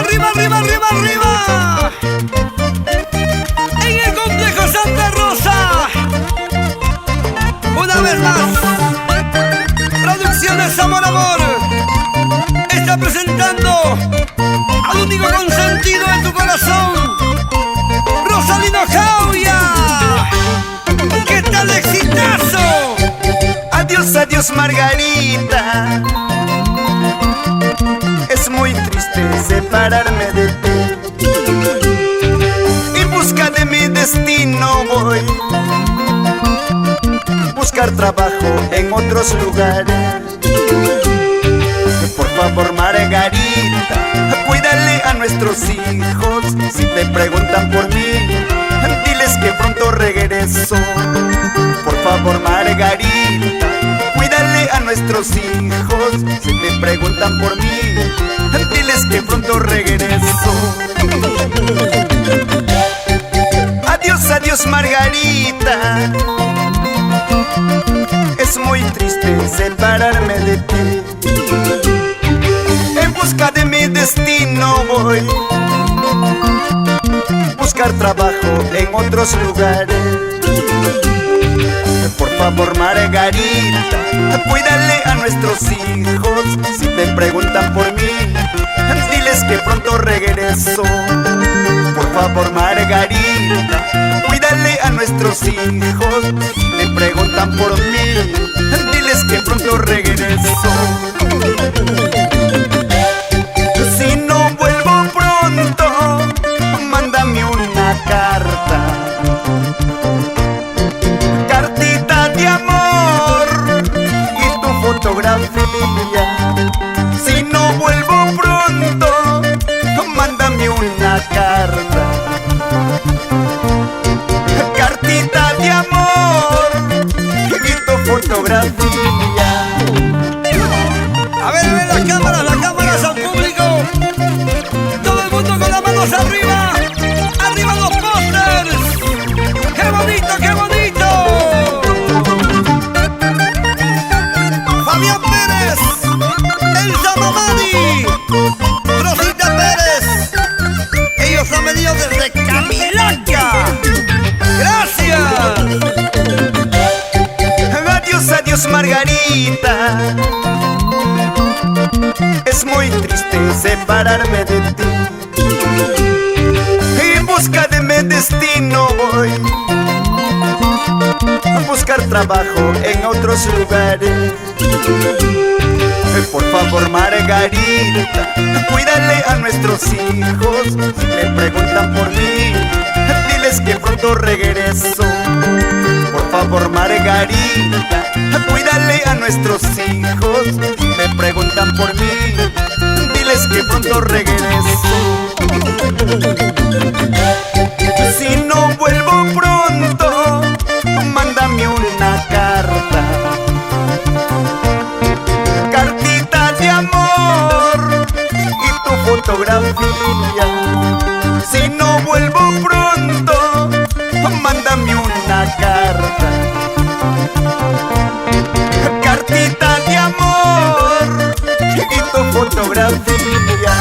arriba, arriba, arriba, arriba. En el complejo Santa Rosa. Una vez más, Producciones Amor Amor está presentando al único consentido en tu corazón, Rosalino Jauya. ¿Qué tal exitazo? Adiós, adiós Margarita, es muy triste separarme de ti. En busca de mi destino voy, buscar trabajo en otros lugares. Por favor Margarita, cuídale a nuestros hijos. Si te preguntan por mí, diles que pronto regreso. Por favor Margarita, cuídale a nuestros hijos. Si te preguntan por mí, diles que pronto regreso. Adiós, adiós Margarita, es muy triste separarme de ti. En busca de mi destino voy, buscar trabajo en otros lugares. Por favor Margarita, cuídale a nuestros hijos. Si te preguntan por mí, diles que pronto regreso. Por favor Margarita, cuídale a nuestros hijos. Si te preguntan por mí, diles que pronto regreso. Si no vuelvo pronto, mándame una carta, cartita de amor y tu fotografía. Si no vuelvo pronto, mándame una carta, cartita de amor y tu fotografía. A ver, las cámaras al público. Todo el mundo con las manos arriba. Arriba los pósters. ¡Qué bonito, qué bonito! Fabián Pérez, Elsa Mamani, Rosita Pérez. Ellos han venido desde Camilaca. ¡Gracias! Adiós, adiós Margarita, es muy triste separarme de ti. En busca de mi destino voy, a buscar trabajo en otros lugares. Por favor Margarita, cuídale a nuestros hijos. Si me preguntan por mí, diles que pronto regreso. Por favor Margarita, cuídale a nuestros hijos. Si me preguntan por mí, diles que pronto regreso. Si no vuelvo pronto, mándame una carta, cartita de amor y tu fotografía. Si no vuelvo pronto, mándame una carta, cartita de amor y tu fotografía.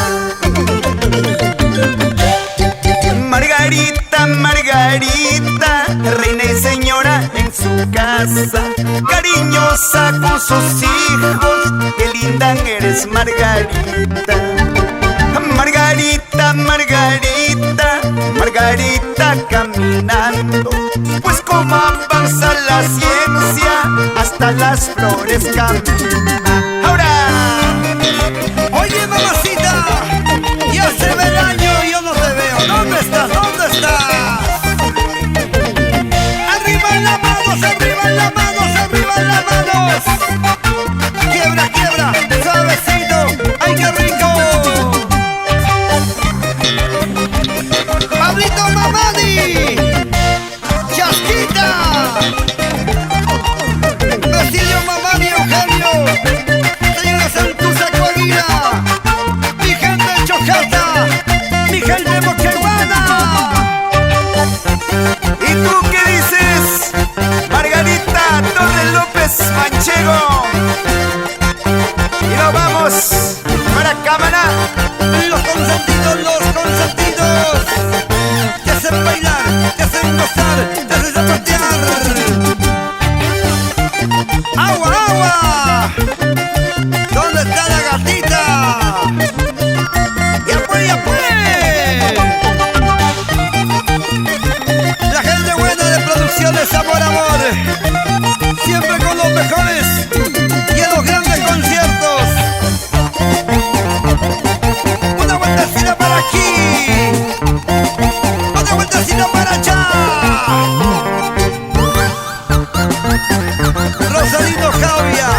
Margarita, Margarita, reina y señora en su casa, cariñosa con sus hijos, qué linda eres Margarita. Margarita, Margarita, Margarita caminando, pues como avanza la ciencia, hasta las flores caminan. ¡Ahora! Oye, mamacita, ya se ve el año y yo no te veo. ¿Dónde estás? ¿Dónde estás? ¡Arriba en las manos! ¡Arriba en las manos! ¡Arriba en las manos! ¡Quiebra, quiebra! ¡Suavecito! ¡Ay, qué rico! ¡Pablito Mamani! ¡Chasquita! ¡Basilio Mamani Eugenio! ¡Señora Santuza Coahuila! ¡Mi gente de Chocata! ¡Mi gente de Moquegua! ¿Y tú qué dices? Margarita Torres López Manchego. agua, agua. ¿Dónde está la gatita? ¡Ya pues, ya pues! La gente buena de Producciones Amor, Amor. Siempre con los mejores y en los grandes conciertos. Una vueltecita para aquí. Otra vueltecita para allá. Rosalito Javia.